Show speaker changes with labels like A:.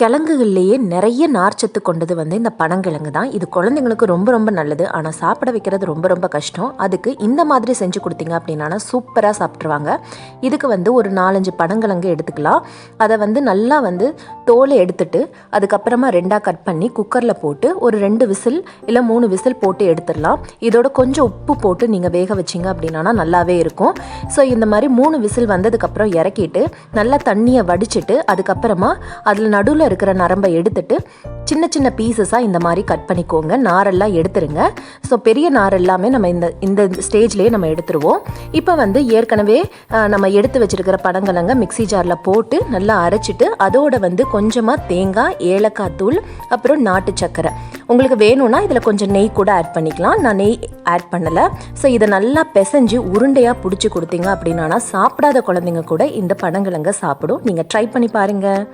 A: கிழங்குகள்லேயே நிறைய நார்ச்சத்து கொண்டது இந்த பனங்கிழங்கு தான். இது குழந்தைங்களுக்கு ரொம்ப ரொம்ப நல்லது. ஆனால் சாப்பிட வைக்கிறது ரொம்ப ரொம்ப கஷ்டம். அதுக்கு இந்த மாதிரி செஞ்சு கொடுத்தீங்க அப்படின்னா சூப்பராக சாப்பிட்ருவாங்க. இதுக்கு ஒரு 4-5 பனங்கிழங்கு எடுத்துக்கலாம். அதை நல்லா தோலை எடுத்துட்டு அதுக்கப்புறமா 2ஆக கட் பண்ணி குக்கரில் போட்டு ஒரு 2 விசில் இல்லை 3 விசில் போட்டு எடுத்துடலாம். இதோட கொஞ்சம் உப்பு போட்டு நீங்கள் வேக வச்சிங்க அப்படின்னா நல்லாவே இருக்கும். ஸோ இந்த மாதிரி 3 விசில் வந்ததுக்கப்புறம் இறக்கிட்டு நல்லா தண்ணியை வடிச்சிட்டு அதுக்கப்புறமா அதில் நடுவில் இருக்கிற நரம்பை எடுத்துட்டு சின்ன சின்ன பீசஸாக இந்த மாதிரி கட் பண்ணிக்கோங்க. நாரெல்லாம் எடுத்துருங்க. ஸோ பெரிய நார் எல்லாமே நம்ம இந்த ஸ்டேஜ்லேயே நம்ம எடுத்துருவோம். இப்போ ஏற்கனவே நம்ம எடுத்து வச்சிருக்கிற பனங்கிழங்க மிக்ஸி ஜாரில் போட்டு நல்லா அரைச்சிட்டு அதோட கொஞ்சமாக தேங்காய், ஏலக்காய் தூள், அப்புறம் நாட்டு சர்க்கரை, உங்களுக்கு வேணும்னா இதில் கொஞ்சம் நெய் கூட ஆட் பண்ணிக்கலாம். நான் நெய் ஆட் பண்ணலை. ஸோ இதை நல்லா பிசைஞ்சு உருண்டையாக பிடிச்சி கொடுத்தீங்க அப்படின்னா சாப்பிடாத குழந்தைங்க கூட இந்த பனங்கிழங்க சாப்பிடும். நீங்கள் ட்ரை பண்ணி பாருங்கள்.